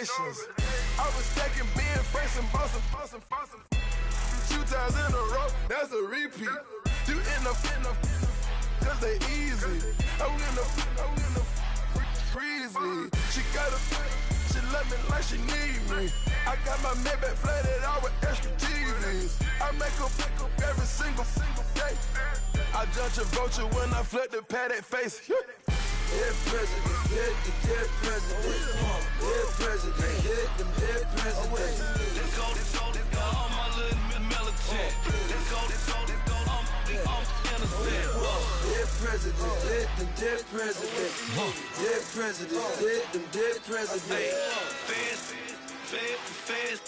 celebrations. I was stacking being fresh and bossing. 2 times in a row, that's a repeat. You end up, cause they easy. I win the freezy. She love me like she need me. I got my Maybach flooded out with extra TVs. I make her pick up every single day. I judge a vulture when I flip the Paddock face. Dead president, dead president. Dead president, hit them dead presidents. Let's go, all my little militant. Let's go, I'm innocent. Dead president, hit them dead presidents. Dead president, hit them dead presidents. Fast.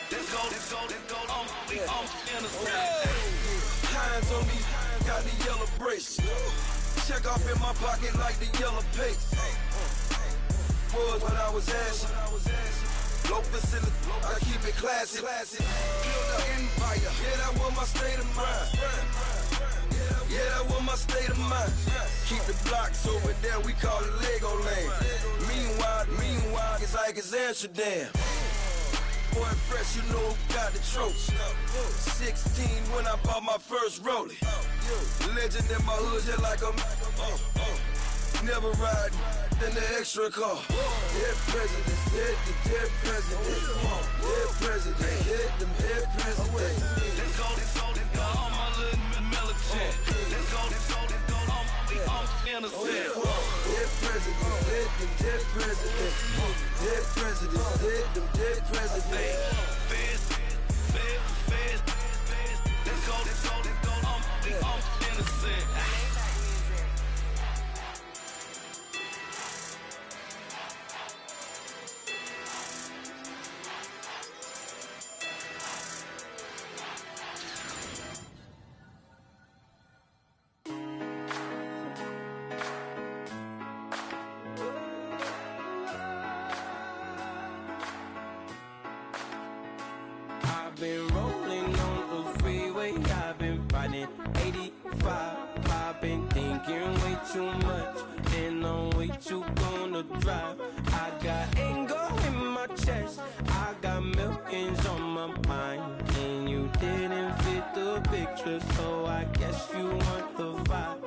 Let's go, I'm innocent. Hands on me, got the yellow brace. Check off in my pocket like the yellow paste. Was what I was asking. Low facility, I keep it classy. Build an empire, yeah, that was my state of mind. Yeah, that was my state of mind. Keep the blocks over there, we call it Lego land. Meanwhile, it's like it's Amsterdam. Boy, fresh, you know who got the tropes. 16 when I bought my first rollie. Legend in my hood, just like a never ride in the extra car. Dead presidents, dead presidents. Dead president, hit them dead presidents. Let's go, all my little militant. Let's go, I'm innocent. Dead presidents, hit them dead presidents. Dead presidents, hit them dead presidents. Fast. Let's go, I'm innocent. Been rolling on the freeway, I've been riding 85. I've been thinking way too much, and I'm way too gonna drive. I got anger in my chest, I got millions on my mind, and you didn't fit the picture, so I guess you want the vibe.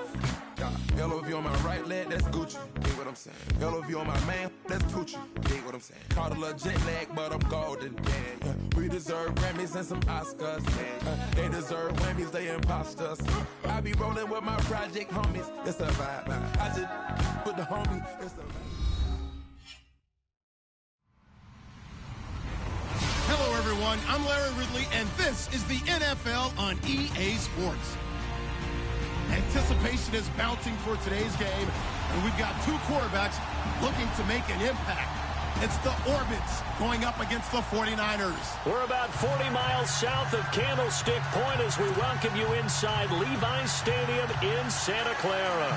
Yellow if you on my right leg, that's Gucci. Dig what I'm saying. Yellow if you on my man, that's Poochie. Dig what I'm saying. Caught a little jet lag, but I'm golden. Yeah. We deserve Grammys and some Oscars. They deserve whammies, they imposters. I be rolling with my project homies. It's a vibe. I just put the homie. It's a vibe. Hello, everyone. I'm Larry Ridley, and this is the NFL on EA Sports. Anticipation is mounting for today's game, and we've got 2 quarterbacks looking to make an impact. It's the Orbits going up against the 49ers. We're about 40 miles south of Candlestick Point as we welcome you inside Levi's Stadium in Santa Clara.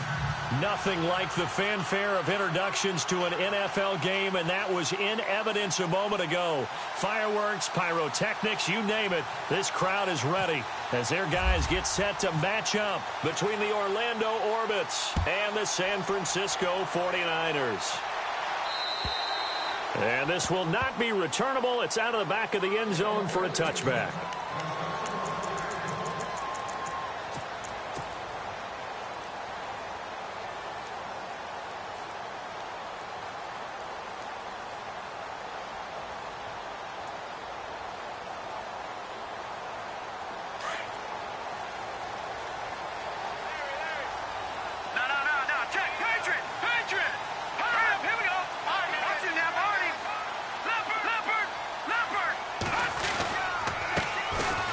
Nothing like the fanfare of introductions to an NFL game, and that was in evidence a moment ago. Fireworks, pyrotechnics, you name it. This crowd is ready as their guys get set to match up between the Orlando Orbits and the San Francisco 49ers. And this will not be returnable. It's out of the back of the end zone for a touchback.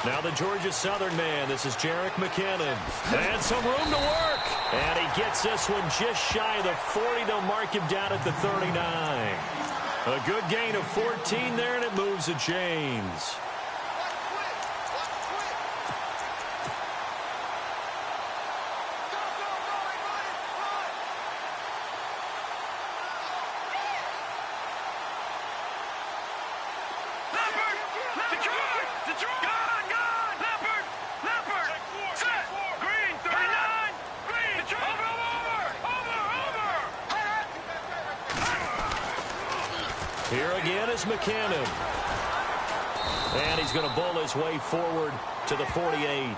Now the Georgia Southern man, this is Jerick McKinnon. And some room to work. And he gets this one just shy of the 40 to mark him down at the 39. A good gain of 14 there, and it moves the chains. Here again is McKinnon. And he's going to bowl his way forward to the 48.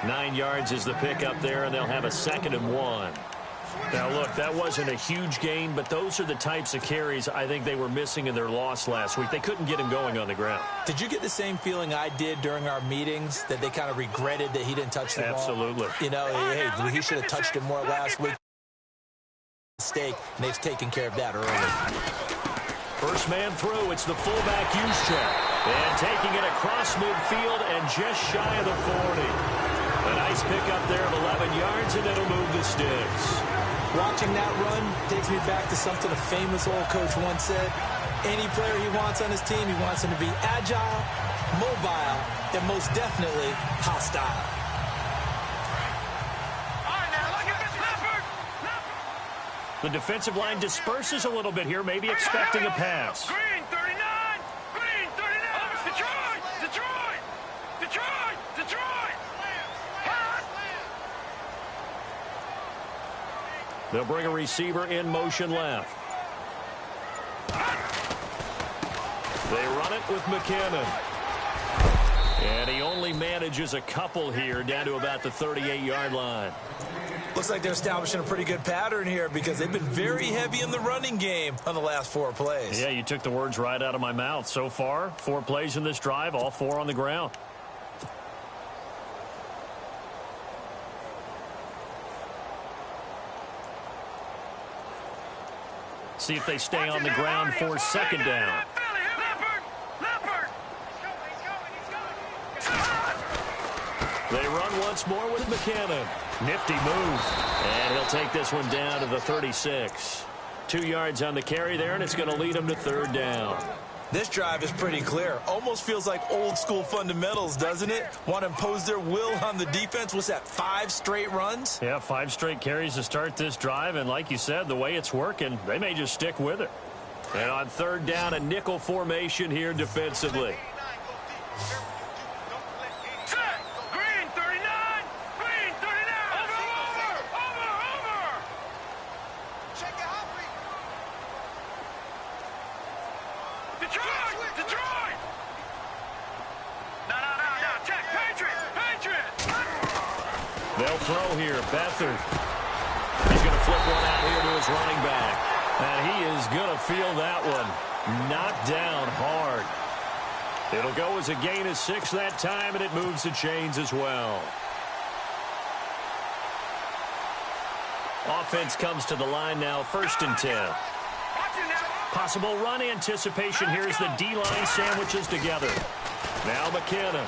9 yards is the pickup there, and they'll have a 2nd and 1. Now, look, that wasn't a huge gain, but those are the types of carries I think they were missing in their loss last week. They couldn't get him going on the ground. Did you get the same feeling I did during our meetings, that they kind of regretted that he didn't touch the ball? Absolutely. You know, hey, he should have touched it more last week. Mistake, and they've taken care of that early. First man through, it's the fullback Juszczyk. And taking it across midfield and just shy of the 40. A nice pickup there of 11 yards, and it'll move the sticks. Watching that run takes me back to something a famous old coach once said. Any player he wants on his team, he wants him to be agile, mobile, and most definitely hostile. The defensive line disperses a little bit here, maybe expecting a pass. Green 39! Green 39! Detroit! Detroit! Detroit! Detroit! They'll bring a receiver in motion left. They run it with McKinnon. And he only manages a couple here down to about the 38-yard line. Looks like they're establishing a pretty good pattern here because they've been very heavy in the running game on the last 4 plays. Yeah, you took the words right out of my mouth. So far, 4 plays in this drive, all 4 on the ground. See if they stay on the ground for 2nd down. They run once more with McKinnon. Nifty move. And he'll take this one down to the 36. 2 yards on the carry there, and it's going to lead him to 3rd down. This drive is pretty clear. Almost feels like old school fundamentals, doesn't it? Want to impose their will on the defense. What's that, 5 straight runs? Yeah, 5 straight carries to start this drive. And like you said, the way it's working, they may just stick with it. And on 3rd down, a nickel formation here defensively. They'll throw here. Beathard. He's going to flip one out here to his running back. And he is going to feel that one. Knocked down hard. It'll go as a gain of 6 that time, and it moves the chains as well. Offense comes to the line now, 1st and 10. Possible run anticipation here as the D-line sandwiches together. Now McKinnon.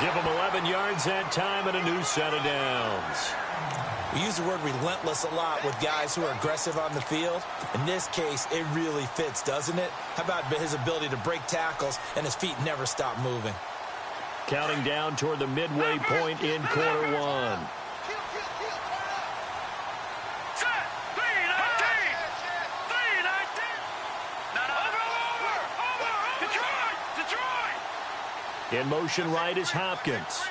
Give him 11 yards that time and a new set of downs. We use the word relentless a lot with guys who are aggressive on the field. In this case, it really fits, doesn't it? How about his ability to break tackles and his feet never stop moving? Counting down toward the midway point in quarter 1. In motion right is Hopkins.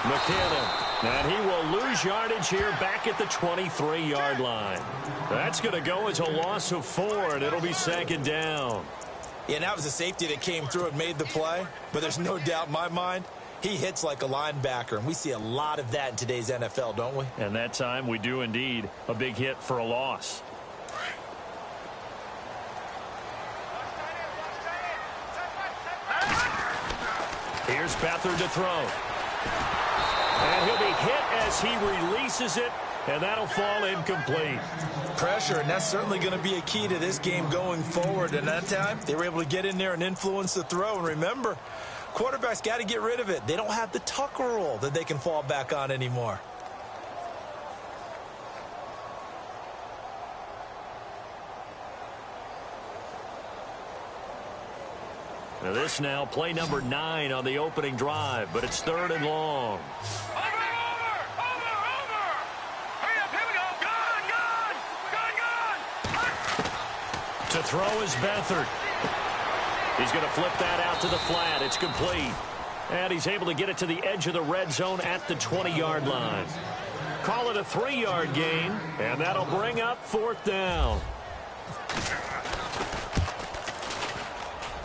McKinnon. And he will lose yardage here back at the 23-yard line. That's going to go as a loss of 4, and it'll be 2nd down. Yeah, and that was a safety that came through and made the play. But there's no doubt in my mind, he hits like a linebacker. And we see a lot of that in today's NFL, don't we? And that time we do indeed. A big hit for a loss. Here's Beathard to throw. And he'll be hit as he releases it, and that'll fall incomplete. Pressure, and that's certainly going to be a key to this game going forward. And that time, they were able to get in there and influence the throw. And remember, quarterbacks got to get rid of it. They don't have the tuck rule that they can fall back on anymore. Now this now play number 9 on the opening drive, but it's 3rd and long. To throw is Beathard. He's going to flip that out to the flat. It's complete. And he's able to get it to the edge of the red zone at the 20-yard line. call it a 3-yard gain, and that'll bring up 4th down.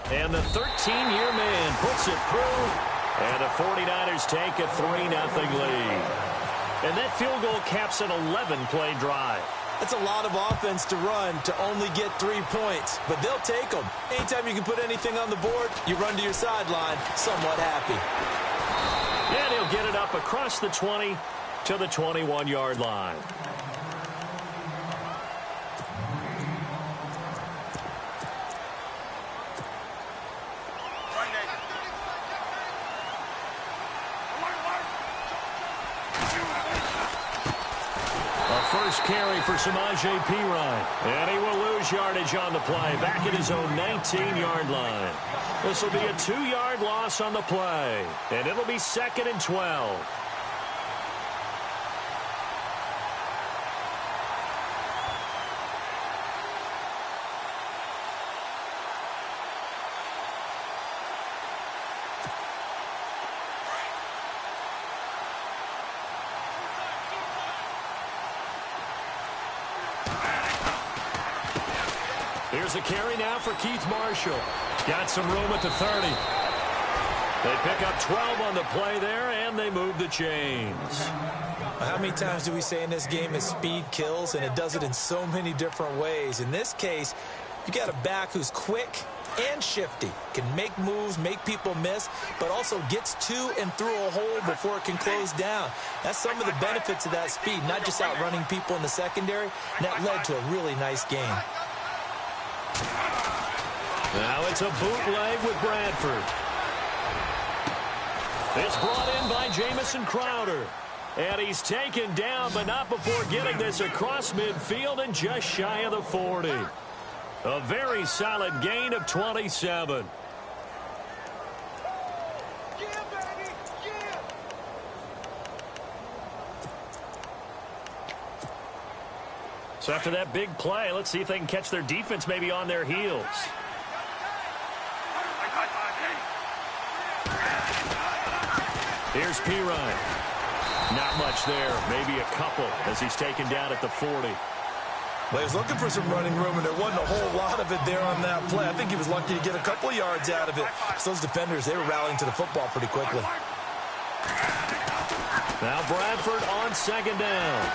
And the 13-year man puts it through, and the 49ers take a 3-0 lead. And that field goal caps an 11-play drive. That's a lot of offense to run to only get 3 points, but they'll take them. Anytime you can put anything on the board, you run to your sideline somewhat happy. And he'll get it up across the 20 to the 21-yard line. First carry for Samaje Perine. And he will lose yardage on the play. Back at his own 19-yard line. This will be a 2-yard loss on the play. And it'll be 2nd and 12. Here's a carry now for Keith Marshall. Got some room at the 30. They pick up 12 on the play there, and they move the chains. How many times do we say in this game is speed kills, and it does it in so many different ways. In this case, you got a back who's quick and shifty, can make moves, make people miss, but also gets to and through a hole before it can close down. That's some of the benefits of that speed, not just outrunning people in the secondary. And that led to a really nice game. Now it's a bootleg with Bradford. It's brought in by Jamison Crowder. And he's taken down, but not before getting this across midfield and just shy of the 40. A very solid gain of 27. So after that big play, let's see if they can catch their defense maybe on their heels. Here's Perine. Not much there. Maybe a couple as he's taken down at the 40. Well, he was looking for some running room, and there wasn't a whole lot of it there on that play. I think he was lucky to get a couple of yards out of it. So those defenders, they were rallying to the football pretty quickly. Now Bradford on 2nd down.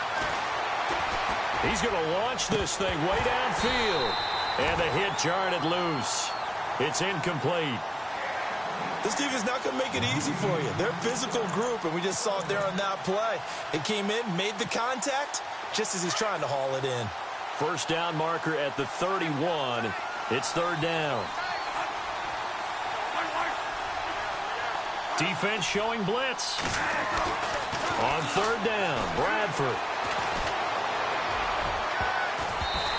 He's going to launch this thing way downfield. And the hit jarred it loose. It's incomplete. This team is not going to make it easy for you. They're a physical group, and we just saw it there on that play. It came in, made the contact, just as he's trying to haul it in. First down marker at the 31. It's 3rd down. Defense showing blitz. On 3rd down, Bradford.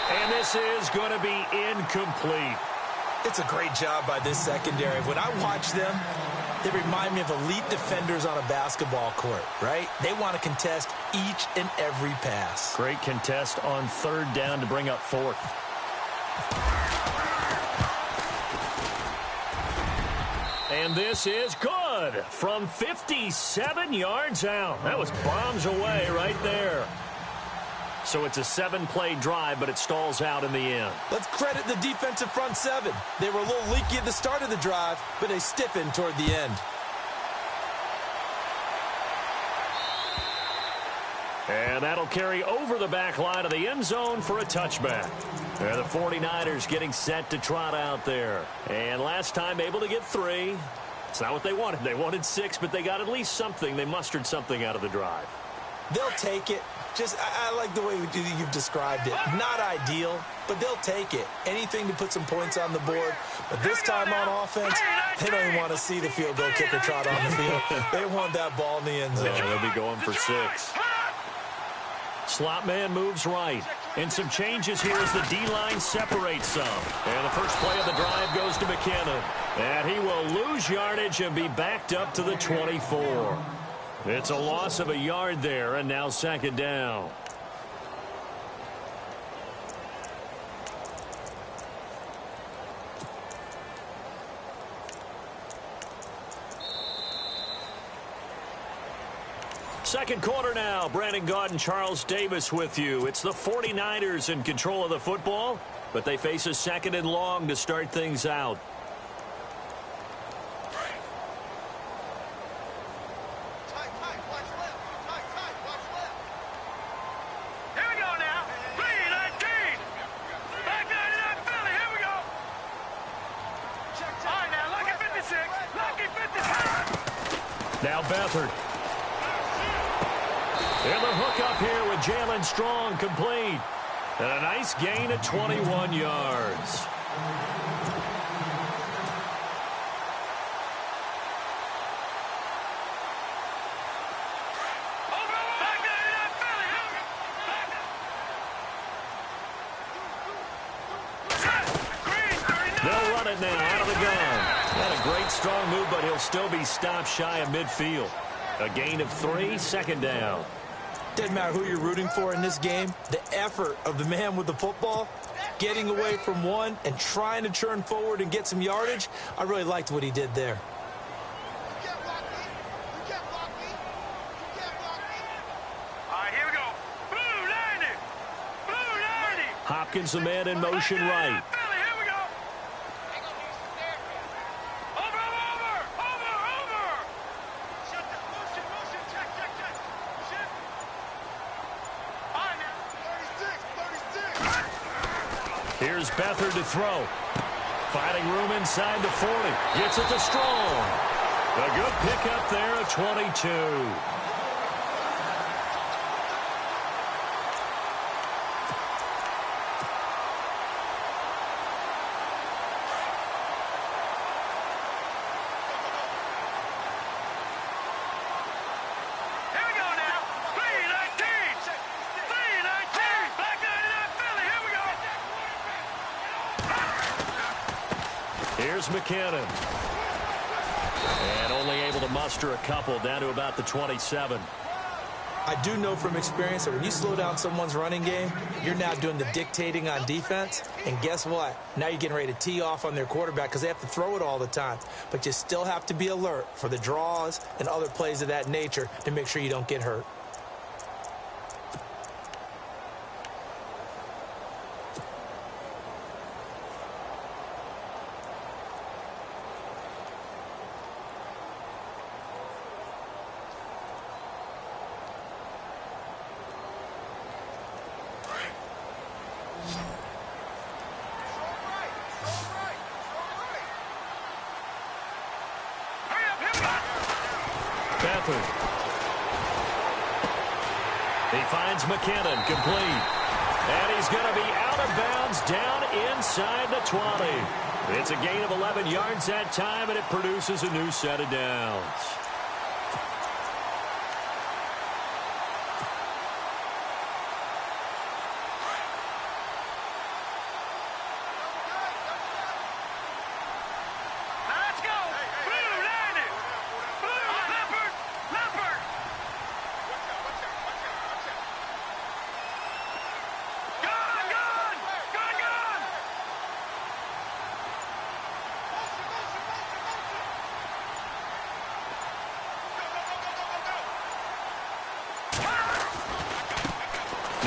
And this is going to be incomplete. It's a great job by this secondary. When I watch them, they remind me of elite defenders on a basketball court, right? They want to contest each and every pass. Great contest on 3rd down to bring up 4th. And this is good from 57 yards out. That was bombs away right there. So it's a 7-play drive, but it stalls out in the end. Let's credit the defensive front 7. They were a little leaky at the start of the drive, but they stiffened toward the end. And that'll carry over the back line of the end zone for a touchback. And the 49ers getting set to trot out there. And last time able to get 3. It's not what they wanted. They wanted 6, but they got at least something. They mustered something out of the drive. They'll take it. I like the way you've described it. Not ideal, but they'll take it. Anything to put some points on the board. But this time on offense, they don't even want to see the field goal kicker trot on the field. They want that ball in the end zone. Yeah, they'll be going for 6. Slot man moves right. And some changes here as the D-line separates some. And the first play of the drive goes to McKinnon. And he will lose yardage and be backed up to the 24. It's a loss of a yard there, and now 2nd down. Second quarter now. Brandon Gaudin and Charles Davis with you. It's the 49ers in control of the football, but they face a second and long to start things out. Now Beathard. And the hook up here with Jalen Strong complete. And a nice gain of 21 yards. They'll run it now out of the gun. Not a great strong move, but he'll still be stopped shy of midfield. A gain of 3, second down. Doesn't matter who you're rooting for in this game. The effort of the man with the football, getting away from one and trying to turn forward and get some yardage, I really liked what he did there. Hopkins, the man in motion right. Here's Beathard to throw. Finding room inside the 40. Gets it to Strong. A good pickup there of 22. Here's McKinnon. And only able to muster a couple down to about the 27. I do know from experience that when you slow down someone's running game, you're now doing the dictating on defense. And guess what? Now you're getting ready to tee off on their quarterback because they have to throw it all the time. But you still have to be alert for the draws and other plays of that nature to make sure you don't get hurt. Beathard. He finds McKinnon complete. And he's going to be out of bounds down inside the 20. It's a gain of 11 yards that time, and it produces a new set of downs.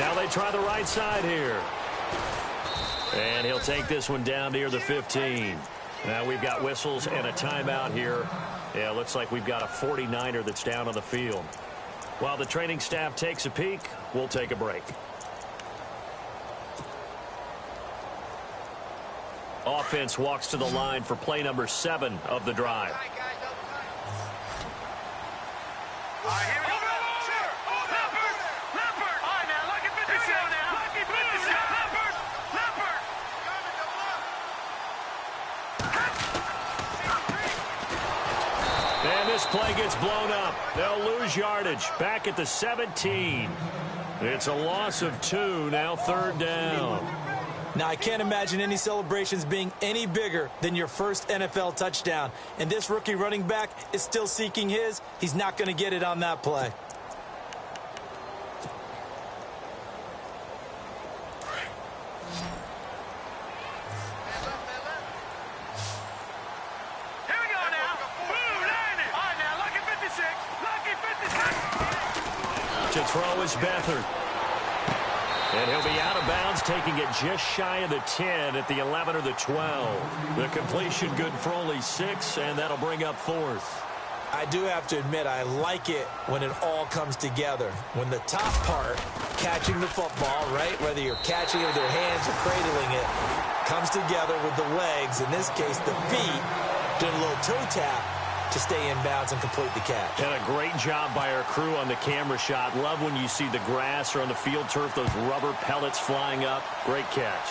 Now they try the right side here. And he'll take this one down near the 15. Now we've got whistles and a timeout here. Yeah, looks like we've got a 49er that's down on the field. While the training staff takes a peek, we'll take a break. Offense walks to the line for play number 7 of the drive. This play gets blown up. They'll lose yardage. Back at the 17. It's a loss of 2. Now third down. Now, I can't imagine any celebrations being any bigger than your first NFL touchdown. And this rookie running back is still seeking his. He's not going to get it on that play. throw is Beathard. And he'll be out of bounds, taking it just shy of the 10 at the 11 or the 12. The completion good for only 6, and that'll bring up 4th. I do have to admit, I like it when it all comes together. When the top part, catching the football, right, whether you're catching it with your hands or cradling it, comes together with the legs, in this case the feet, doing a little toe tap to stay in bounds and complete the catch. And a great job by our crew on the camera shot. Love when you see the grass or on the field turf, those rubber pellets flying up. Great catch.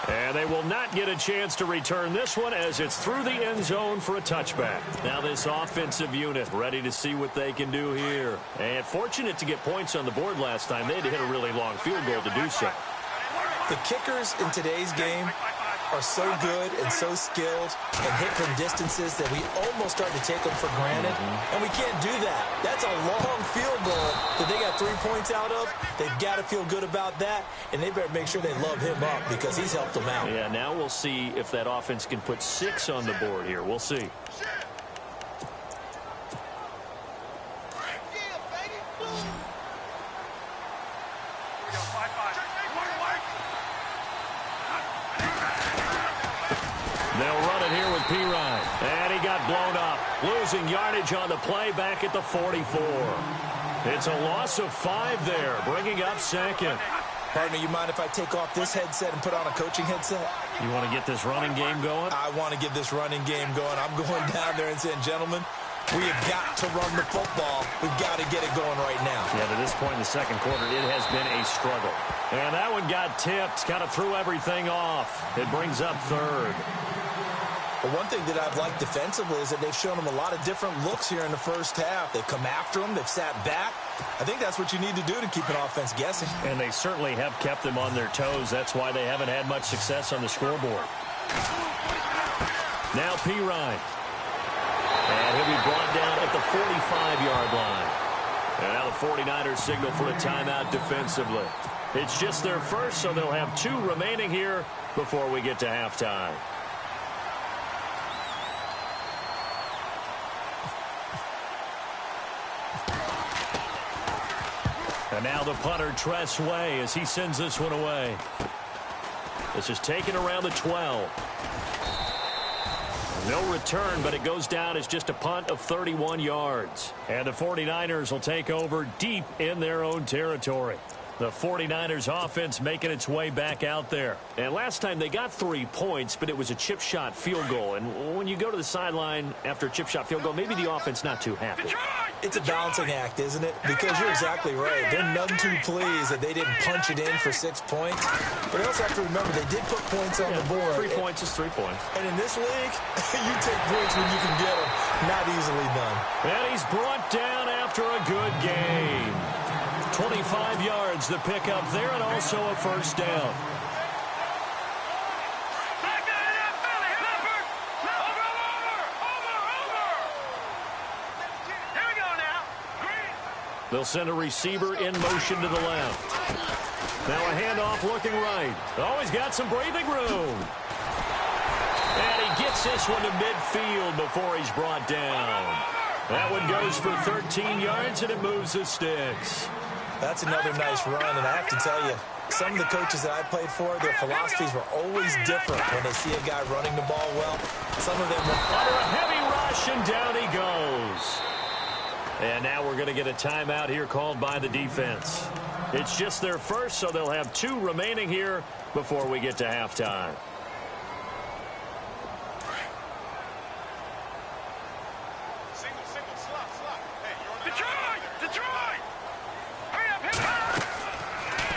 And they will not get a chance to return this one as it's through the end zone for a touchback. Now this offensive unit ready to see what they can do here. And fortunate to get points on the board last time. They had to hit a really long field goal to do so. The kickers in today's game are so good and so skilled and hit from distances that we almost start to take them for granted. And we can't do that. That's a long field goal that they got 3 points out of. They've got to feel good about that, and they better make sure they love him up because he's helped them out. Yeah, now we'll see if that offense can put 6 on the board here. We'll see. They'll run it here with Pirine. And he got blown up. Losing yardage on the play back at the 44. It's a loss of 5 there, bringing up 2nd. Partner, you mind if I take off this headset and put on a coaching headset? You want to get this running game going? I want to get this running game going. I'm going down there and saying, gentlemen, we have got to run the football. We've got to get it going right now. Yeah, to this point in the second quarter, it has been a struggle. And that one got tipped, kind of threw everything off. It brings up 3rd. But one thing that I've liked defensively is that they've shown them a lot of different looks here in the first half. They've come after them. They've sat back. I think that's what you need to do to keep an offense guessing. And they certainly have kept them on their toes. That's why they haven't had much success on the scoreboard. Now Pirine. And he'll be brought down at the 45-yard line. And now the 49ers signal for a timeout defensively. It's just their first, so they'll have 2 remaining here before we get to halftime. And now the punter, Tress Way, as he sends this one away. This is taken around the 12. No return, but it goes down as just a punt of 31 yards. And the 49ers will take over deep in their own territory. The 49ers offense making its way back out there. And last time they got 3 points, but it was a chip shot field goal. And when you go to the sideline after a chip shot field goal, maybe the offense not too happy. It's a balancing act, isn't it? Because you're exactly right. They're none too pleased that they didn't punch it in for 6 points. But they also have to remember they did put points on the board. 3 points is 3 points. And in this league, you take points when you can get them. Not easily done. And he's brought down after a good game. 25 yards the pickup there, and also a first down. They'll send a receiver in motion to the left. Now a handoff looking right. Oh, he's got some breathing room. And he gets this one to midfield before he's brought down. That one goes for 13 yards, and it moves the sticks. That's another nice run, and I have to tell you, some of the coaches that I played for, their philosophies were always different when they see a guy running the ball well. Some of them were under a heavy rush, and down he goes. And now we're going to get a timeout here called by the defense. It's just their first, so they'll have 2 remaining here before we get to halftime.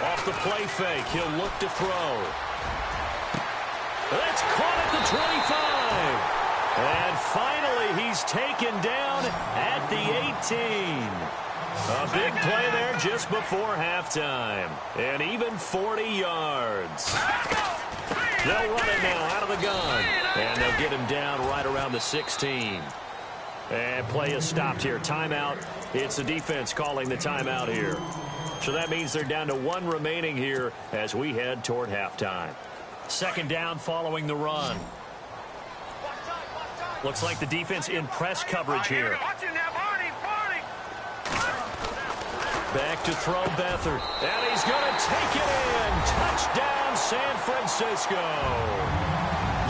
Off the play fake, he'll look to throw. That's caught at the 25. And finally, he's taken down at the 18. A big play there just before halftime. And even 40 yards. They'll run it now out of the gun. And they'll get him down right around the 16. And play is stopped here. Timeout. It's the defense calling the timeout here. So that means they're down to 1 remaining here as we head toward halftime. Second down following the run. Looks like the defense in press coverage here. Back to throw Beathard. And he's going to take it in. Touchdown, San Francisco.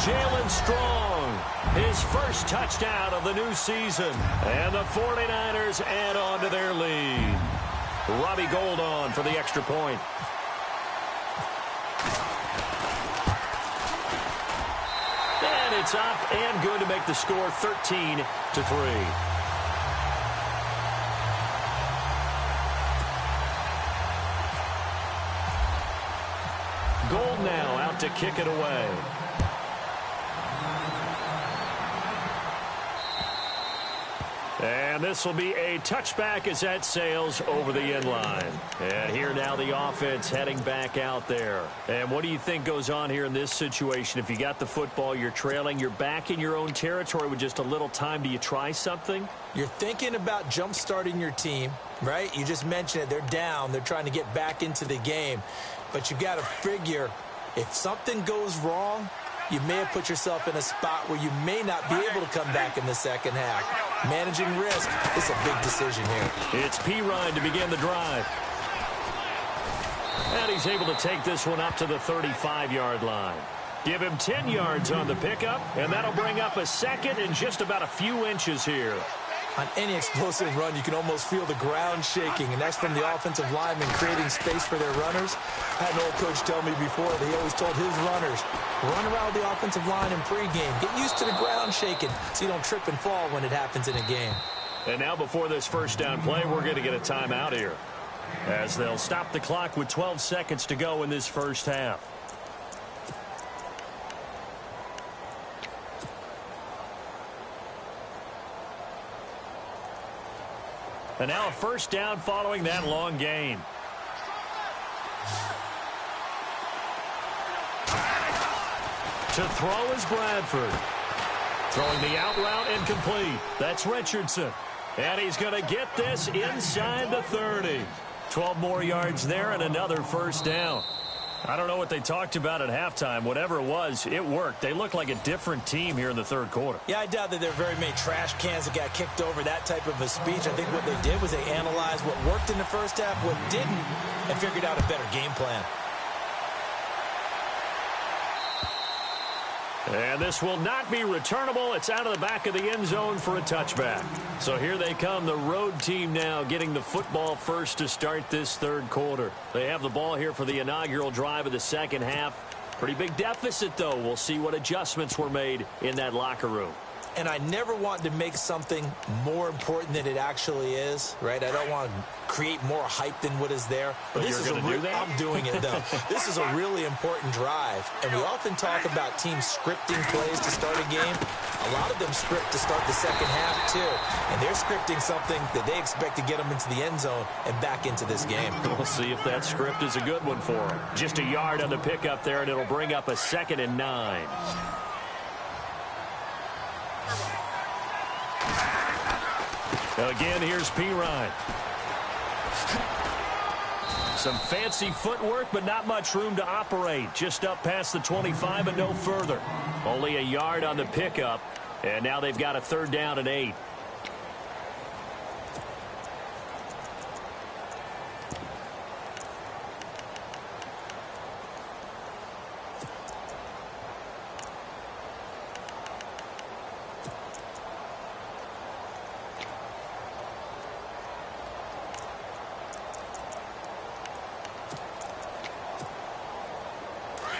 Jalen Strong, his first touchdown of the new season. And the 49ers add on to their lead. Robbie Gould on for the extra point. And it's up and good to make the score 13-3. Gould now out to kick it away. And this will be a touchback as that sails over the end line. And here now the offense heading back out there. And what do you think goes on here in this situation? If you got the football, you're trailing, you're back in your own territory with just a little time. Do you try something? You're thinking about jump-starting your team, right? You just mentioned it. They're down. They're trying to get back into the game. But you got to figure if something goes wrong, you may have put yourself in a spot where you may not be able to come back in the second half. Managing risk is a big decision here. It's Pirine to begin the drive. And he's able to take this one up to the 35-yard line. Give him 10 yards on the pickup, and that'll bring up a second and just about a few inches here. On any explosive run, you can almost feel the ground shaking, and that's from the offensive linemen creating space for their runners. I had an old coach tell me before that he always told his runners, run around the offensive line in pregame. Get used to the ground shaking so you don't trip and fall when it happens in a game. And now before this first down play, we're going to get a timeout here, as they'll stop the clock with 12 seconds to go in this first half. And now a first down following that long gain. To throw is Bradford. Throwing the out route incomplete. That's Richardson. And he's going to get this inside the 30. 12 more yards there and another first down. I don't know what they talked about at halftime. Whatever it was, it worked. They looked like a different team here in the third quarter. Yeah, I doubt that there are very many trash cans that got kicked over, that type of a speech. I think what they did was they analyzed what worked in the first half, what didn't, and figured out a better game plan. And this will not be returnable. It's out of the back of the end zone for a touchback. So here they come, the road team now getting the football first to start this third quarter. They have the ball here for the inaugural drive of the second half. Pretty big deficit, though. We'll see what adjustments were made in that locker room. And I never want to make something more important than it actually is, right? I don't want to create more hype than what is there. But this is I'm doing it, though. This is a really important drive. And we often talk about teams scripting plays to start a game. A lot of them script to start the second half, too. And they're scripting something that they expect to get them into the end zone and back into this game. We'll see if that script is a good one for them. Just a yard on the pickup there, and it'll bring up a 2nd and 9. Again, here's Pirine. Some fancy footwork, but not much room to operate. Just up past the 25 and no further. Only a yard on the pickup, and now they've got a 3rd down and 8.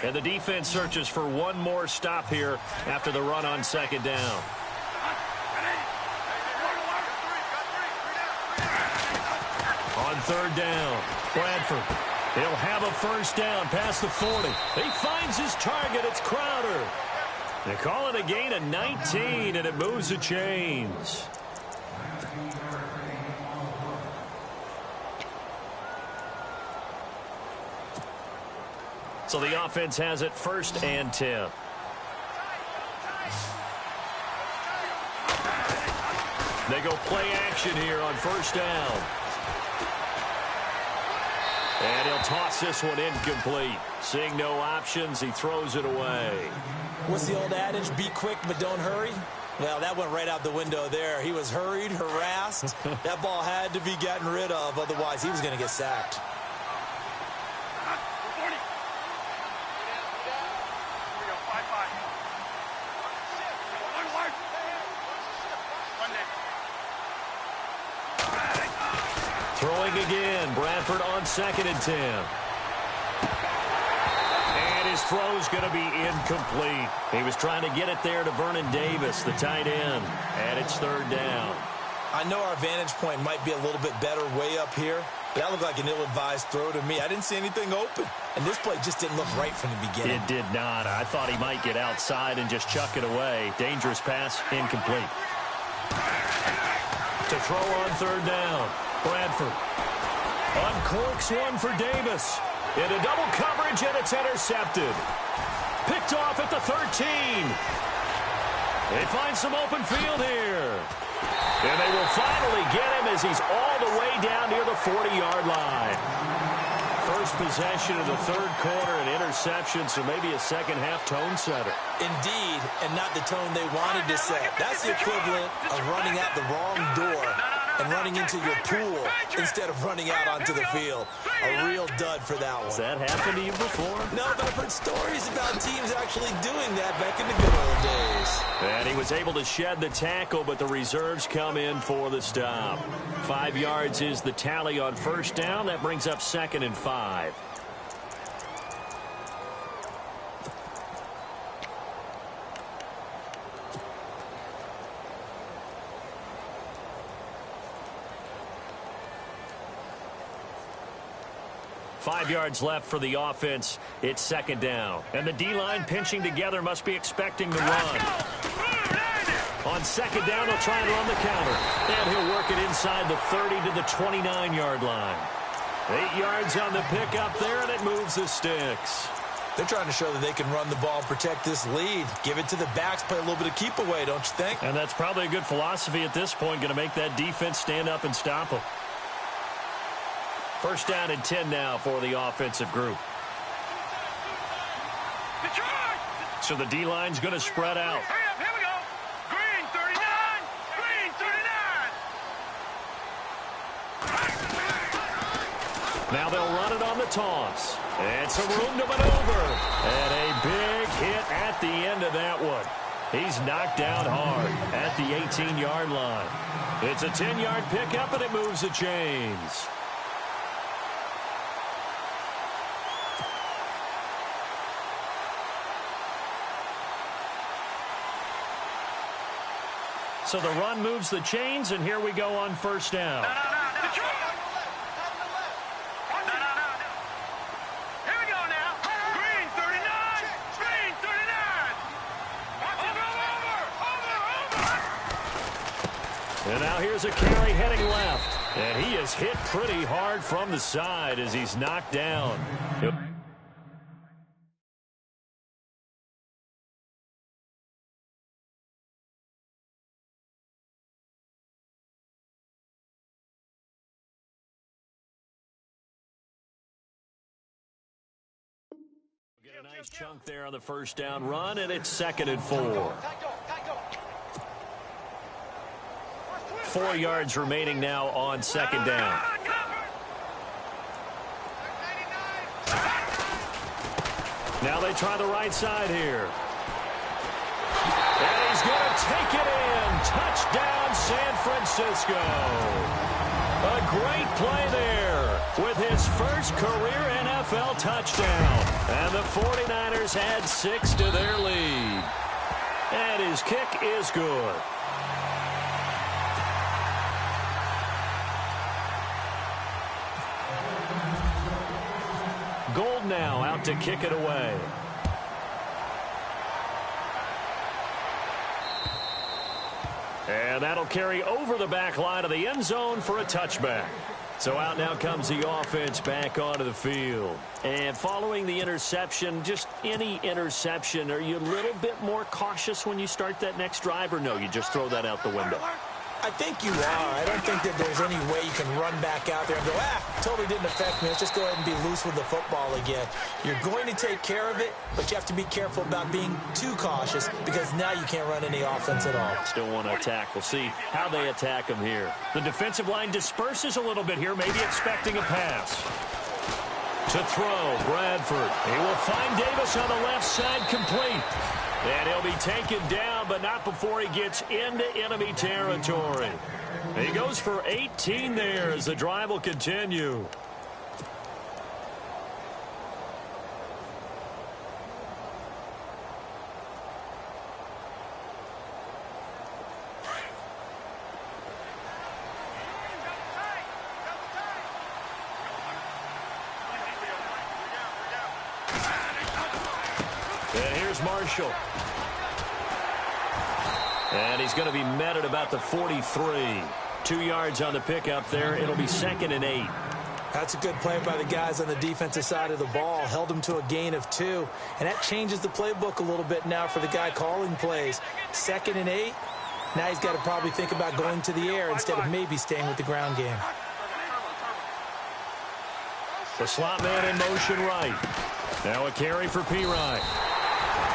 And the defense searches for one more stop here after the run on 2nd down. On 3rd down, Bradford. He'll have a first down past the 40. He finds his target. It's Crowder. They call it a gain of 19, and it moves the chains. So the offense has it 1st and 10. They go play action here on 1st down. And he'll toss this one incomplete. Seeing no options, he throws it away. What's the old adage? Be quick, but don't hurry. Well, that went right out the window there. He was hurried, harassed. That ball had to be gotten rid of, otherwise he was going to get sacked. Throwing again, Bradford on 2nd and 10. And his throw's going to be incomplete. He was trying to get it there to Vernon Davis, the tight end, and it's 3rd down. I know our vantage point might be a little bit better way up here, but that looked like an ill-advised throw to me. I didn't see anything open, and this play just didn't look right from the beginning. It did not. I thought he might get outside and just chuck it away. Dangerous pass, incomplete. To throw on 3rd down. Bradford uncorks one for Davis. Into double coverage, and it's intercepted. Picked off at the 13. They find some open field here. And they will finally get him as he's all the way down near the 40-yard line. First possession of the 3rd quarter, an interception, so maybe a second-half tone setter. Indeed, and not the tone they wanted to set. That's the equivalent of running out the wrong door and running into your pool instead of running out onto the field. A real dud for that one. Has that happened to you before? No, but I've heard stories about teams actually doing that back in the good old days. And he was able to shed the tackle, but the reserves come in for the stop. 5 yards is the tally on 1st down. That brings up 2nd and 5. Five yards left for the offense. It's 2nd down. And the D-line pinching together must be expecting the run. On 2nd down, they'll try and run the counter. And he'll work it inside the 30 to the 29-yard line. 8 yards on the pickup there, and it moves the sticks. They're trying to show that they can run the ball and protect this lead. Give it to the backs, play a little bit of keep away, don't you think? And that's probably a good philosophy at this point, going to make that defense stand up and stop them. 1st down and 10 now for the offensive group. So the D-line's going to spread out. Here we go. Green 39. Green 39. Now they'll run it on the toss. And some room to maneuver. And a big hit at the end of that one. He's knocked down hard at the 18-yard line. It's a 10-yard pickup, and it moves the chains. So the run moves the chains, and here we go on 1st down. No. Here we go now. Green 39. Green 39. Over. And now here's a carry heading left. And he is hit pretty hard from the side as he's knocked down. Get a nice chunk there on the 1st down run, and it's 2nd and 4. 4 yards remaining now on 2nd down. Now they try the right side here. And he's going to take it in. Touchdown, San Francisco. A great play there with his first career NFL touchdown. And the 49ers add 6 to their lead. And his kick is good. Gold now out to kick it away. And that'll carry over the back line of the end zone for a touchback. So out now comes the offense back onto the field. And following the interception, just any interception, are you a little bit more cautious when you start that next drive, or no, you just throw that out the window? I think you are. I don't think that there's any way you can run back out there and go, totally didn't affect me. Let's just go ahead and be loose with the football again. You're going to take care of it, but you have to be careful about being too cautious because now you can't run any offense at all. Still want to attack. We'll see how they attack him here. The defensive line disperses a little bit here, maybe expecting a pass. To throw, Bradford. He will find Davis on the left side, complete. And he'll be taken down, but not before he gets into enemy territory. He goes for 18 there as the drive will continue. And here's Marshall. And he's going to be met at about the 43. 2 yards on the pickup there. It'll be 2nd and 8. That's a good play by the guys on the defensive side of the ball. Held him to a gain of 2. And that changes the playbook a little bit now for the guy calling plays. 2nd and 8. Now he's got to probably think about going to the air instead of maybe staying with the ground game. The slot man in motion right. Now a carry for Pirine.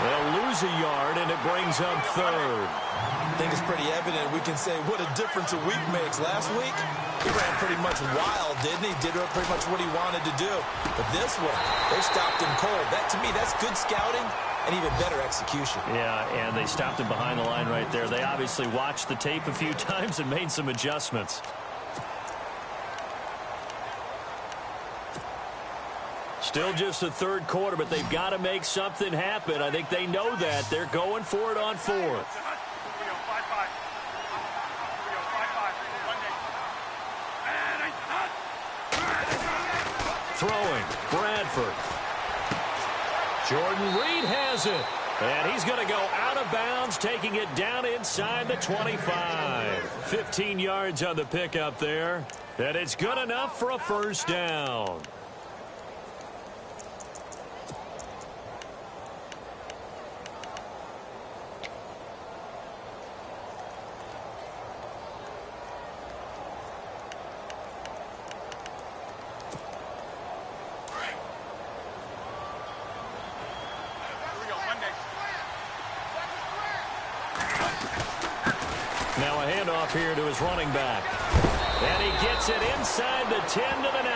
They'll lose a yard, and it brings up 3rd. I think it's pretty evident. We can say what a difference a week makes. Last week, he ran pretty much wild, didn't he? Did pretty much what he wanted to do. But this one, they stopped him cold. That, to me, that's good scouting and even better execution. Yeah, and they stopped him behind the line right there. They obviously watched the tape a few times and made some adjustments. Still just the 3rd quarter, but they've got to make something happen. I think they know that. They're going for it on 4th. Throwing, Bradford. Jordan Reed has it. And he's going to go out of bounds, taking it down inside the 25. 15 yards on the pickup there. And it's good enough for a 1st down. Now a handoff here to his running back. And he gets it inside the 10 to the 9.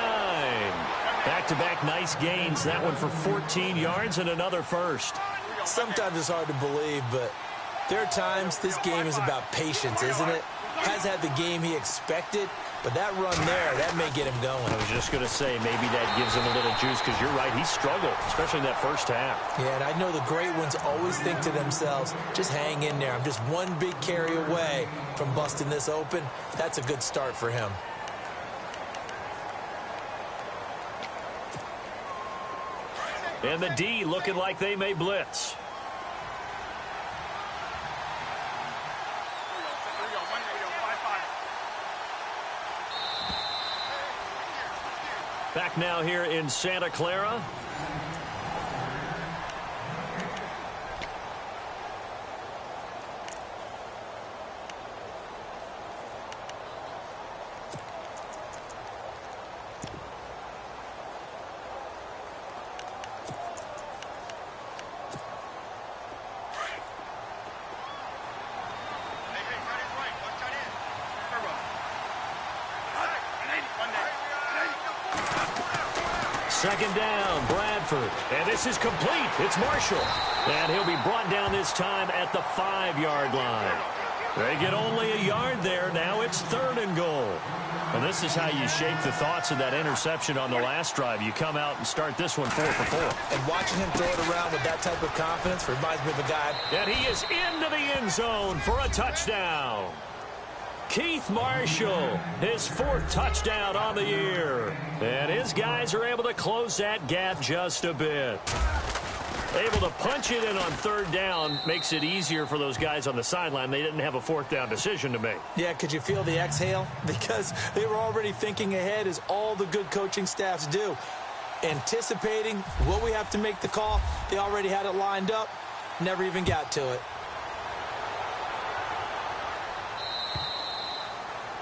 Back-to-back nice gains. That one for 14 yards and another 1st. Sometimes it's hard to believe, but there are times this game is about patience, isn't it? Has had the game he expected, but that run there, that may get him going. I was just going to say, maybe that gives him a little juice, because you're right, he struggled, especially in that 1st half. Yeah, and I know the great ones always think to themselves, just hang in there. I'm just one big carry away from busting this open. That's a good start for him. And the D looking like they may blitz. Back now here in Santa Clara. Second down, Bradford. And this is complete. It's Marshall. And he'll be brought down this time at the 5-yard line. They get only a yard there. Now it's 3rd and goal. And this is how you shape the thoughts of that interception on the last drive. You come out and start this one 4 for 4. And watching him throw it around with that type of confidence reminds me of a guy. And he is into the end zone for a touchdown. Keith Marshall, his 4th touchdown on the year. And his guys are able to close that gap just a bit. Able to punch it in on 3rd down makes it easier for those guys on the sideline. They didn't have a 4th down decision to make. Yeah, could you feel the exhale? Because they were already thinking ahead, as all the good coaching staffs do. Anticipating what we have to make the call. They already had it lined up. Never even got to it.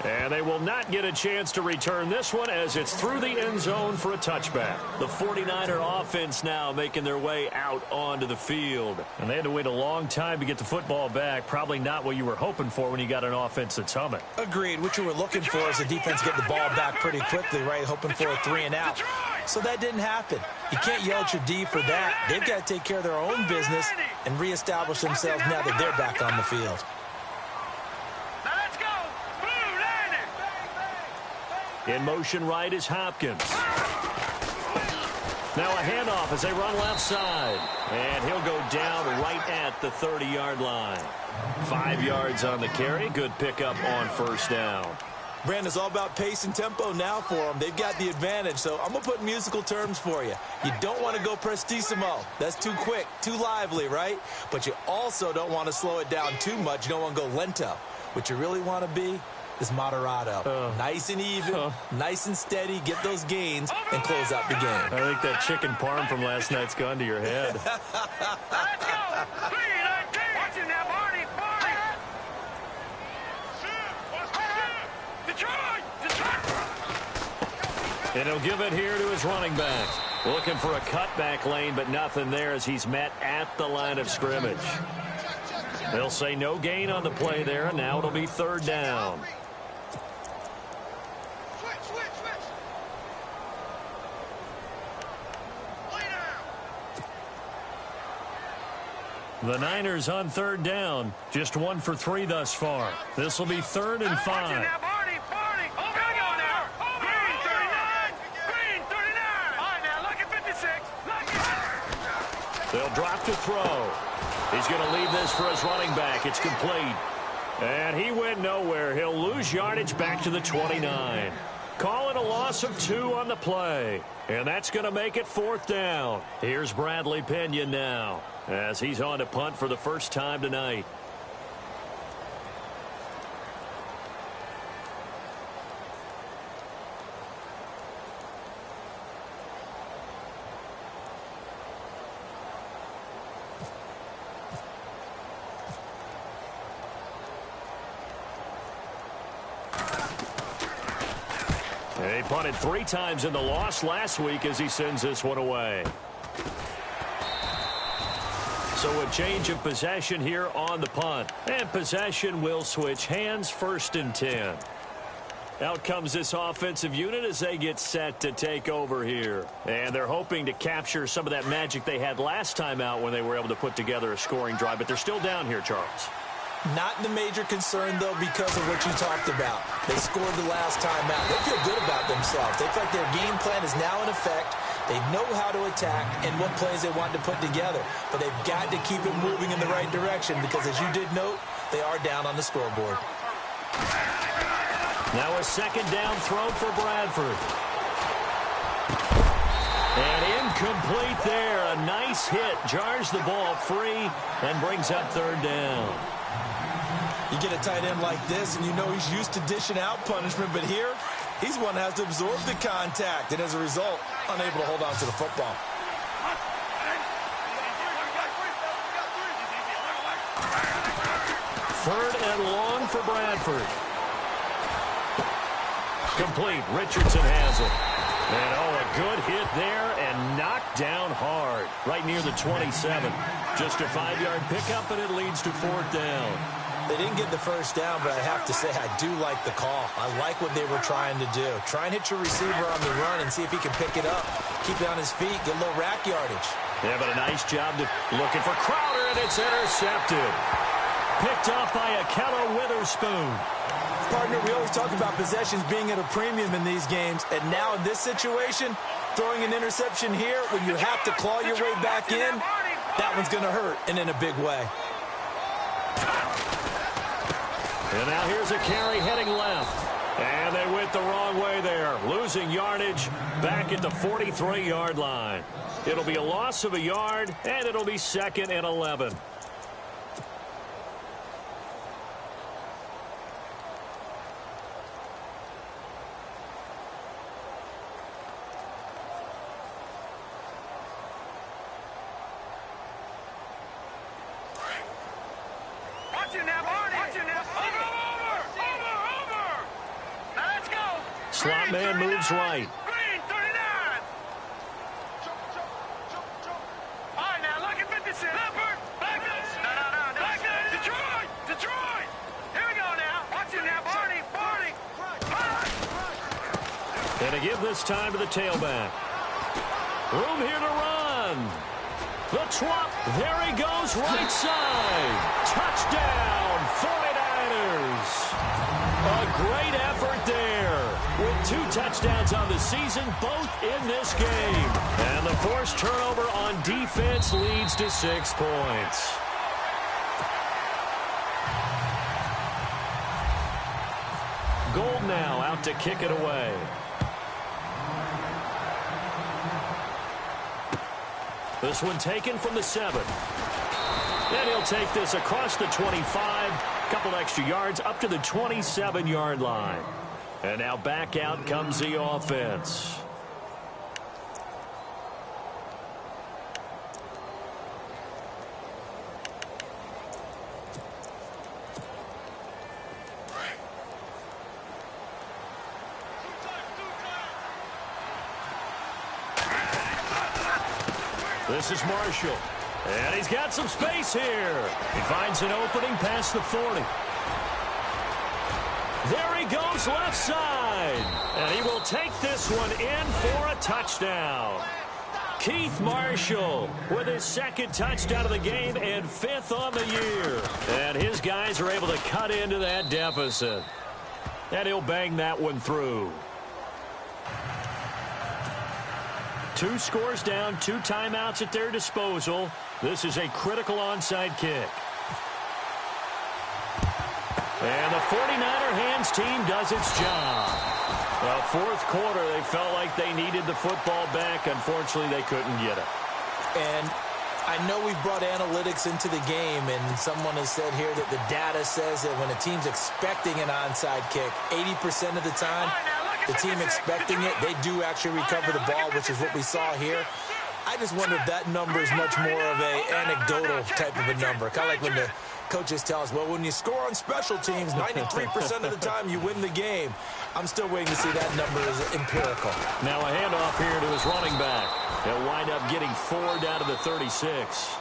And they will not get a chance to return this one as it's through the end zone for a touchback. The 49er offense now making their way out onto the field. And they had to wait a long time to get the football back. Probably not what you were hoping for when you got an offense that's humming. Agreed. What you were looking for is the defense get the ball back pretty quickly, right? Hoping for a 3 and out. So that didn't happen. You can't yell at your D for that. They've got to take care of their own business and reestablish themselves now that they're back on the field. In motion right is Hopkins. Now a handoff as they run left side. And he'll go down right at the 30-yard line. 5 yards on the carry. Good pickup on first down. Brandon, it's all about pace and tempo now for them. They've got the advantage, so I'm going to put musical terms for you. You don't want to go prestissimo. That's too quick, too lively, right? But you also don't want to slow it down too much. You don't want to go lento. What you really want to be is moderato. Nice and even, nice and steady, get those gains, and close out the game. I think that chicken parm from last night's gone to your head. Let's go! 3-19! Watching now, Barney! And he'll give it here to his running back. Looking for a cutback lane, but nothing there as he's met at the line of scrimmage. They'll say no gain on the play there, and now it'll be third down. The Niners on third down. Just 1 for 3 thus far. This will be 3rd and 5. They'll drop to throw. He's going to leave this for his running back. It's complete. And he went nowhere. He'll lose yardage back to the 29. Call it a loss of 2 on the play. And that's going to make it 4th down. Here's Bradley Pinion now as he's on to punt for the first time tonight. He punted 3 times in the loss last week as he sends this one away. So a change of possession here on the punt. And possession will switch hands, 1st and 10. Out comes this offensive unit as they get set to take over here. And they're hoping to capture some of that magic they had last time out when they were able to put together a scoring drive. But they're still down here, Charles. Not the major concern, though, because of what you talked about. They scored the last time out. They feel good about themselves. They feel like their game plan is now in effect. They know how to attack and what plays they want to put together. But they've got to keep it moving in the right direction because, as you did note, they are down on the scoreboard. Now a 2nd down throw for Bradford. And incomplete there. A nice hit. Jars the ball free and brings up 3rd down. You get a tight end like this, and you know he's used to dishing out punishment, but here, he's one that has to absorb the contact, and as a result, unable to hold on to the football. Third and long for Bradford. Complete. Richardson has it. And, a good hit there and knocked down hard. Right near the 27. Just a 5-yard pickup, and it leads to 4th down. They didn't get the first down, but I have to say I do like the call. I like what they were trying to do. Try and hit your receiver on the run and see if he can pick it up. Keep it on his feet, get a little rack yardage. Yeah, but a nice job looking for Crowder, and it's intercepted. Picked off by Akello Witherspoon. Partner, we always talk about possessions being at a premium in these games, and now in this situation, throwing an interception here when you have to claw your way back in, that one's going to hurt, and in a big way. And now here's a carry heading left. And they went the wrong way there. Losing yardage back at the 43-yard line. It'll be a loss of a yard, and it'll be 2nd and 11. slot man moves right. Green, 39. All right, now look at 56. Leopard, Blackness. No. Detroit. Here we go now. Watch it now, Barney. And to give this time to the tailback. Room here to run. The swap. There he goes, right side. Touchdown, 49ers. A great effort there. With 2 touchdowns on the season, both in this game. And the forced turnover on defense leads to 6 points. Gold now out to kick it away. This one taken from the 7. And he'll take this across the 25. Couple extra yards up to the 27-yard line. And now back out comes the offense. This is Marshall. And he's got some space here. He finds an opening past the 40. There he goes left side. And he will take this one in for a touchdown. Keith Marshall with his 2nd touchdown of the game and 5th on the year. And his guys are able to cut into that deficit. And he'll bang that one through. 2 scores down, 2 timeouts at their disposal. This is a critical onside kick. And the 49er hands team does its job. The 4th quarter, they felt like they needed the football back. Unfortunately, they couldn't get it. And I know we've brought analytics into the game, and someone has said here that the data says that when a team's expecting an onside kick, 80% of the time, the team expecting it, they do actually recover the ball, which is what we saw here. I just wonder if that number is much more of an anecdotal type of a number. Kind of like when the coaches tell us, well, when you score on special teams, 93% of the time you win the game. I'm still waiting to see that number is empirical. Now a handoff here to his running back. He'll wind up getting 4 down to the 36.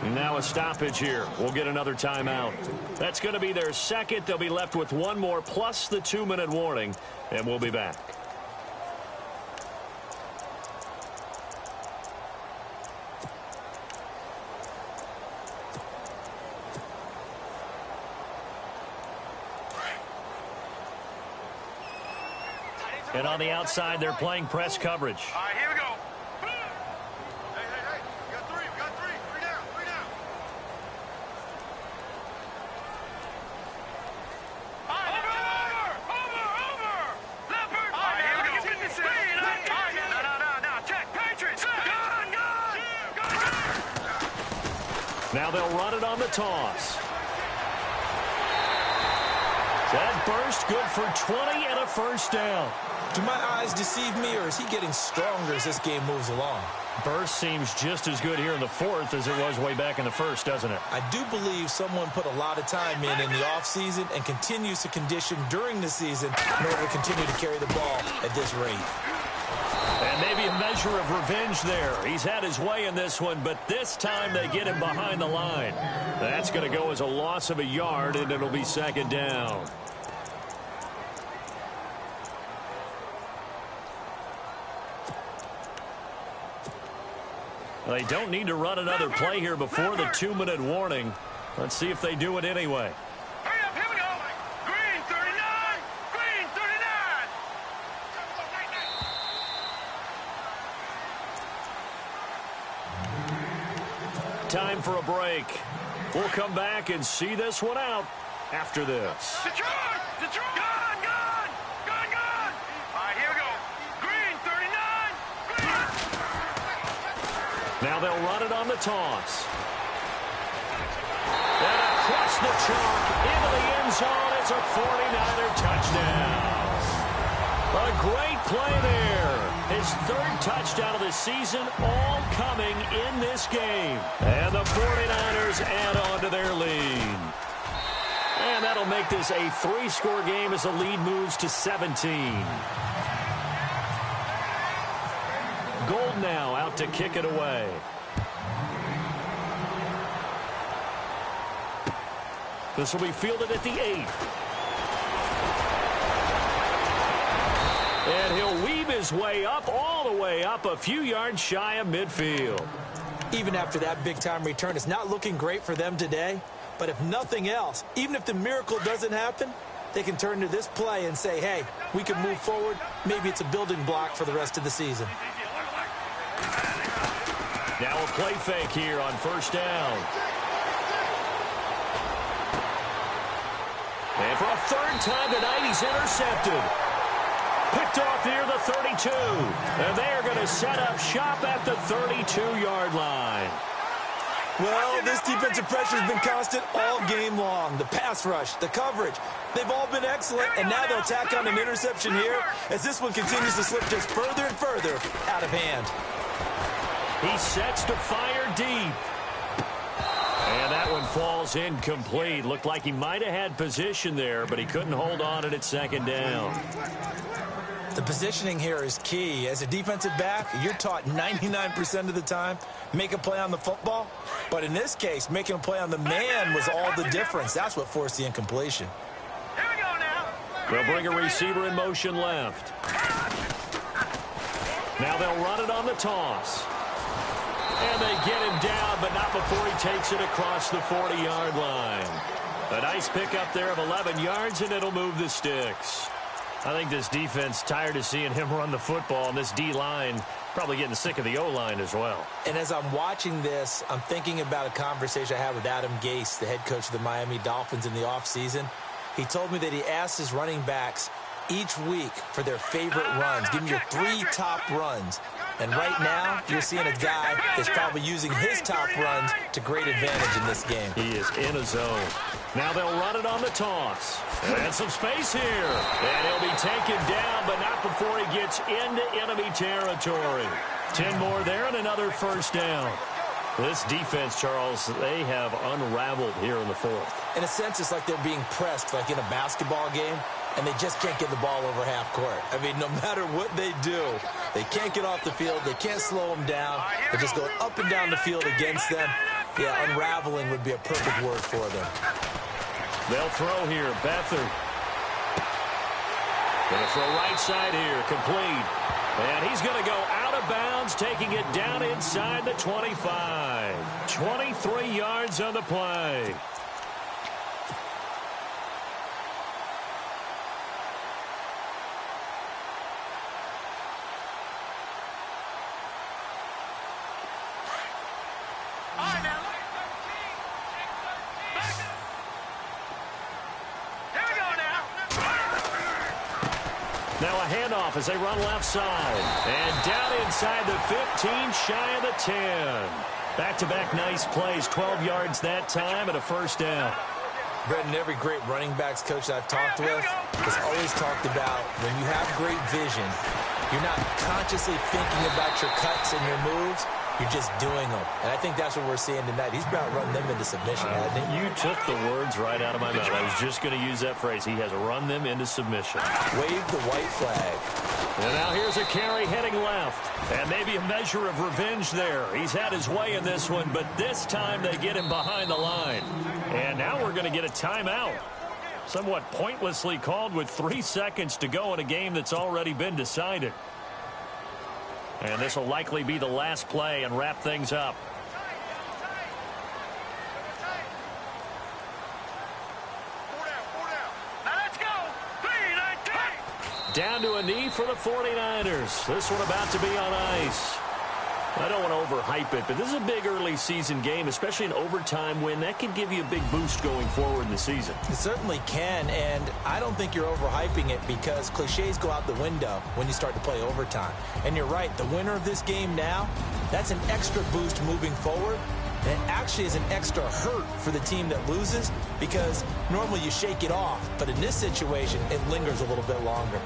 And now a stoppage here. We'll get another timeout. That's going to be their 2nd. They'll be left with 1 more plus the 2-minute warning. And we'll be back. And on the outside, they're playing press coverage. All right, here we go. Hey. We got 3. Three down. Over. Leopard. All right, here we go. No. Check. Patriots. Gun. Now they'll run it on the toss. That burst good for 20 and a first down. Do my eyes deceive me, or is he getting stronger as this game moves along? Burst seems just as good here in the 4th as it was way back in the 1st, doesn't it? I do believe someone put a lot of time in the offseason and continues to condition during the season in order to continue to carry the ball at this rate. And maybe a measure of revenge there. He's had his way in this one, but this time they get him behind the line. That's going to go as a loss of a yard, and it'll be 2nd down. They don't need to run another play here before the 2-minute warning. Let's see if they do it anyway. Hurry up, here we go. Green 39. Time for a break. We'll come back and see this one out after this. Detroit. Gun. All right, here we go. Green 39. Now they'll run it on the toss. And across the chalk into the end zone. It's a 49er touchdown. A great play there. His 3rd touchdown of the season, all coming in this game. And the 49ers add on to their lead. And that'll make this a 3-score game as the lead moves to 17. Gold now out to kick it away. This will be fielded at the 8. And he'll weave his way up, all the way up, a few yards shy of midfield. Even after that big-time return, it's not looking great for them today. But if nothing else, even if the miracle doesn't happen, they can turn to this play and say, hey, we can move forward. Maybe it's a building block for the rest of the season. Now a play fake here on first down. And for a third time tonight, he's intercepted. Picked off near the 32. And they are going to set up shop at the 32-yard line. Well, this defensive pressure has been constant all game long. The pass rush, the coverage, they've all been excellent. And now they'll tack on an interception here as this one continues to slip just further and further out of hand. He sets to fire deep. And that one falls incomplete. Looked like he might have had position there, but he couldn't hold on at second down. The positioning here is key. As a defensive back, you're taught 99% of the time, make a play on the football. But in this case, making a play on the man was all the difference. That's what forced the incompletion. Here we go now. They'll bring a receiver in motion left. Now they'll run it on the toss. And they get him down, but not before he takes it across the 40-yard line. A nice pickup there of 11 yards, and it'll move the sticks. I think this defense tired of seeing him run the football, and this D-line probably getting sick of the O-line as well. And as I'm watching this, I'm thinking about a conversation I had with Adam Gase, the head coach of the Miami Dolphins in the offseason. He told me that he asked his running backs each week for their favorite runs. Give me your 3 top runs. And right now, you're seeing a guy that's probably using his top runs to great advantage in this game. He is in a zone. Now they'll run it on the toss. And some space here. And he'll be taken down, but not before he gets into enemy territory. 10 more there and another first down. This defense, Charles, they have unraveled here in the fourth. In a sense, it's like they're being pressed like in a basketball game, and they just can't get the ball over half court. I mean, no matter what they do, they can't get off the field. They can't slow them down. They're just going up and down the field against them. Yeah, unraveling would be a perfect word for them. They'll throw here. Beathard. Going to throw right side here. Complete. And he's going to go out of bounds, taking it down inside the 25. 23 yards on the play. Now a handoff as they run left side. And down inside the 15, shy of the 10. Back-to-back nice plays, 12 yards that time and a first down. Brendan, every great running backs coach I've talked with has always talked about when you have great vision, you're not consciously thinking about your cuts and your moves. You're just doing them. And I think that's what we're seeing tonight. He's about running them into submission, hasn't he? You took the words right out of my mouth. I was just going to use that phrase. He has run them into submission. Wave the white flag. And now here's a carry heading left. And maybe a measure of revenge there. He's had his way in this one, but this time they get him behind the line. And now we're going to get a timeout. Somewhat pointlessly called with 3 seconds to go in a game that's already been decided. And this will likely be the last play and wrap things up. Down to a knee for the 49ers. This one about to be on ice. I don't want to overhype it, but this is a big early season game, especially an overtime win. That can give you a big boost going forward in the season. It certainly can, and I don't think you're overhyping it because cliches go out the window when you start to play overtime. And you're right, the winner of this game now, that's an extra boost moving forward. And it actually is an extra hurt for the team that loses because normally you shake it off. But in this situation, it lingers a little bit longer.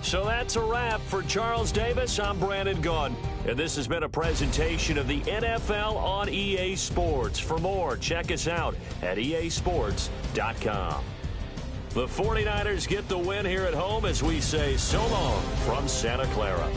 So that's a wrap. For Charles Davis, I'm Brandon Gaudin. And this has been a presentation of the NFL on EA Sports. For more, check us out at easports.com. The 49ers get the win here at home as we say so long from Santa Clara.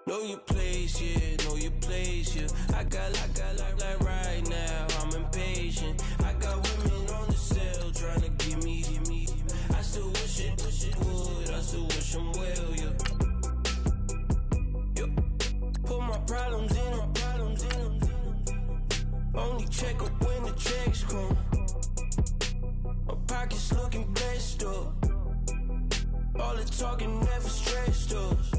Know your place, yeah, know your place, yeah. I got like right now, I'm impatient. I got women on the cell trying to give me. I still wish it would, I still wish I'm well, yeah. Put my problems in. Only check up when the checks come. My pockets looking blessed up. All the talking never stressed us.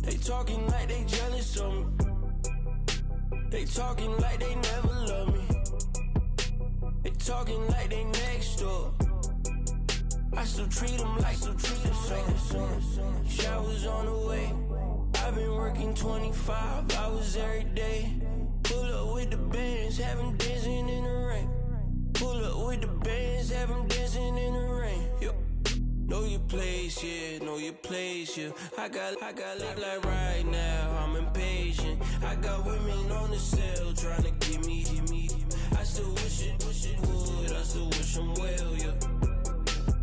They talking like they jealous of me. They talking like they never love me. They talking like they next door. I still treat them like so. Showers on the way. I've been working 25 hours every day. Pull up with the bands, have them dancing in the rain. Pull up with the bands, have them dancing in the rain. Yo. Know your place, yeah, know your place, yeah. I got like right now, I'm impatient. I got women on the cell trying to give me. I still wish it would, I still wish I'm well, yeah.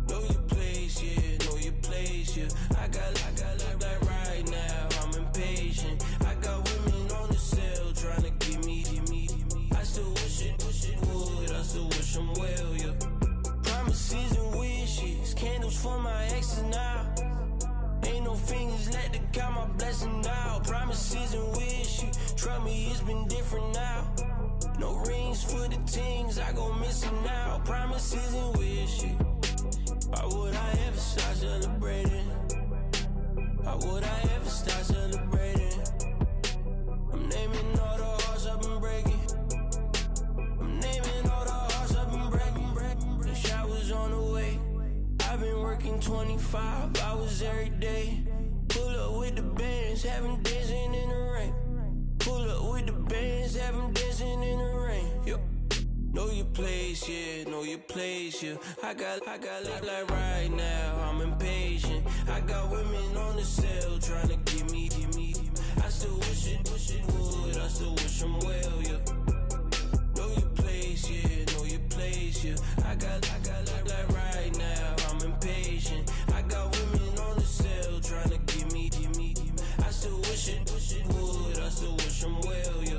Know your place, yeah, know your place, yeah. I got like right now, I'm impatient. I got women on the cell trying to give me. I still wish it would, I still wish I'm well, yeah. Promises and wishes, candles for my exes now. Ain't no fingers let to count my blessing now. Promises and wishes, trust me, it's been different now. No rings for the teens, I go missing now. Promises and wishes, why would I ever start celebrating? Why would I ever start celebrating? I'm naming all the hearts I've been breaking. I'm naming all the hearts I've been breaking. The showers on the way. I've been working 25 hours every day. Pull up with the bands, have them dancing in the rain. Pull up with the bands, have them dancing in the rain. Yo. Know your place, yeah, know your place, yeah. I got like right now, I'm impatient. I got women on the cell trying to give me. I still wish it would, I still wish I'm well, yeah. Know your place, yeah, know your place, yeah. I got like right now, I'm impatient. I got women on the cell trying to give me. I still wish it would, I still wish I'm well, yeah.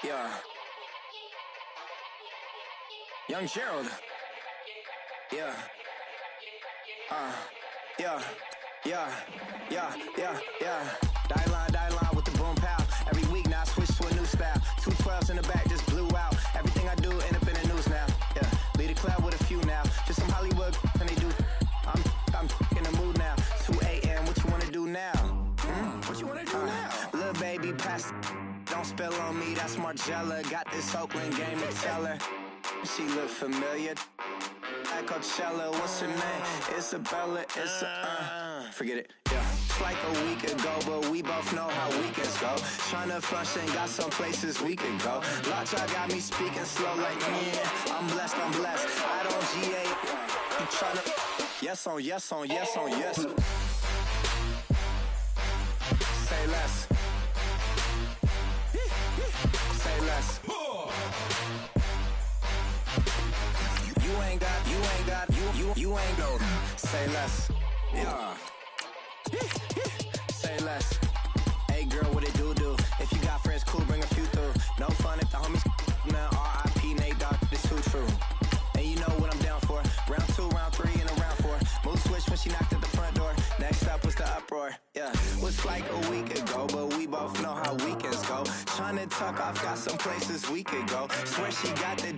Yeah. Young Gerald. Yeah. Yeah. Die line with the boom pow. Every week now I switch to a new style. 212s in the back just blew out. Everything I do end up in the news now. Yeah. Lead a club with a few now. Just some Hollywood and they do. I'm in the mood now. 2 a.m. What you wanna do now? What you wanna do now? Little baby pass. Don't spill on me. That's Margella. Got this Oakland game to tell her. She look familiar. Like Coachella, what's her name? Isabella, forget it, yeah. It's like a week ago, but we both know how weekends go. Tryna function, got some places we could go. Lockjaw got me speaking slow like, yeah, I'm blessed. I don't GA, I'm tryna, yes on yes. Say less. Say less. You ain't go. Say less. Yeah. Say less. Hey girl, what it do? If you got friends, cool, bring a few through. No fun if the homies man. R.I.P. Nate Dogg, this too true. And you know what I'm down for. Round 2, round 3, and a round 4. Mood switch when she knocked at the front door. Next up was the uproar. Yeah, was like a week ago, but we both know how weekends go. Tryna tuck off, got some places we could go. Swear she got the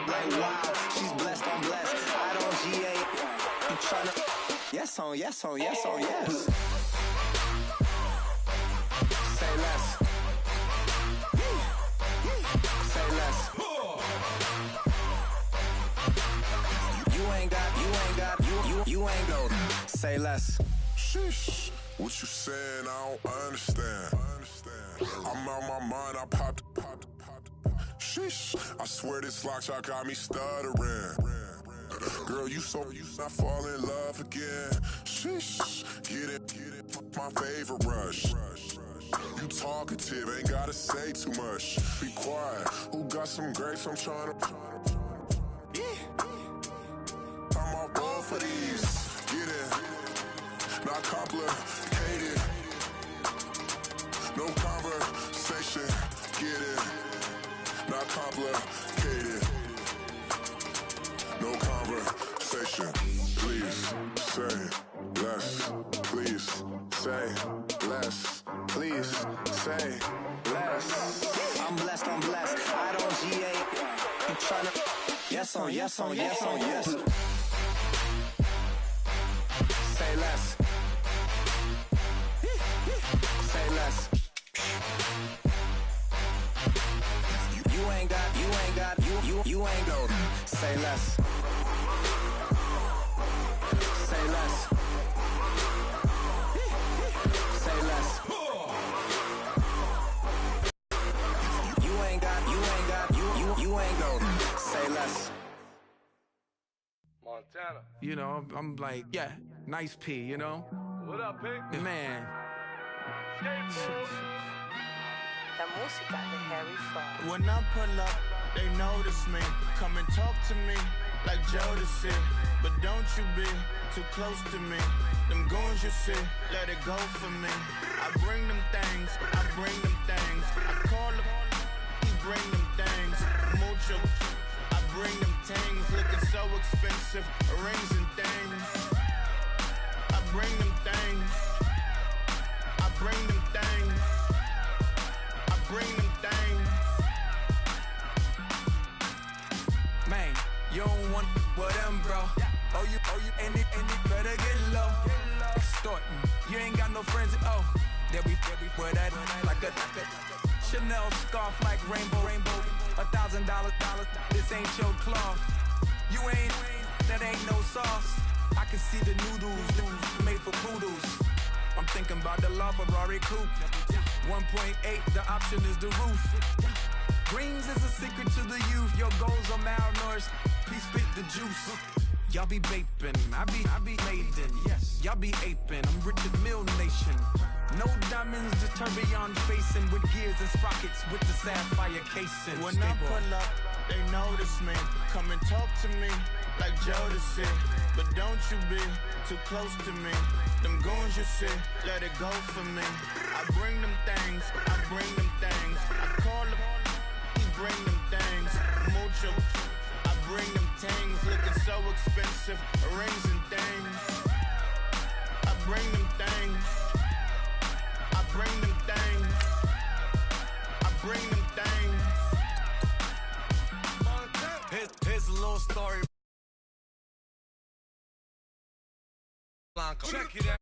like wow, she's blessed, I'm blessed. I don't GA. I'm tryna yes on yes. Say less. Say less. You ain't go. Say less. Sheesh. What you saying? I don't understand. I'm out my mind. I popped. Sheesh. I swear this lockjaw got me stuttering. Girl, you not fall in love again. Sheesh. Get it. My favorite rush. You talkative, ain't gotta say too much. Be quiet. Who got some grapes? I'm trying to. I'm all ball for these. Get it. Not complicated. No conversation. Get it. Not complicated. No conversation. Please say less. Please say less. Please say less. I'm blessed. I don't GA. I'm tryna yes on yes. Say less. Say less. You ain't go. Say less. Say less. Say less. You ain't go. Say less. Montana. You know, I'm like, yeah, nice P, you know? What up, Pink? Man. La música de Harry Fraud. When I pull up, they notice me. Come and talk to me like Jodeci. But don't you be too close to me. Them goons you see, let it go for me. I bring them things. I call them, he bring them things. Mucho, I bring them things. Looking so expensive, rings and things. I bring them things. I bring them things. Bring them things. Man, you don't want with them, bro. Oh, you, and it better get low. Extorting, you ain't got no friends. Oh, they'll be for that like a Chanel scarf like rainbow. $1,000. This ain't your cloth. You ain't, that ain't no sauce. I can see the noodles made for poodles. I'm thinking about the La Ferrari coupe. 1.8, the option is the roof. Greens is a secret to the youth. Your goals are malnourished. Please spit the juice. Y'all be vaping, I be laden. Yes, y'all be aping. I'm Richard Mill Nation. No diamonds, just tourbillon facing with gears and sprockets with the sapphire casing. When I pull up, they notice me. Come and talk to me like Jodeci. But don't you be too close to me. Them goons you see, let it go for me. I bring them things. I call them, bring them things. Mucho. I bring them things. Looking so expensive. Rings and things. I bring them things. I bring them things. I bring them things. Here's a little story. Check it out.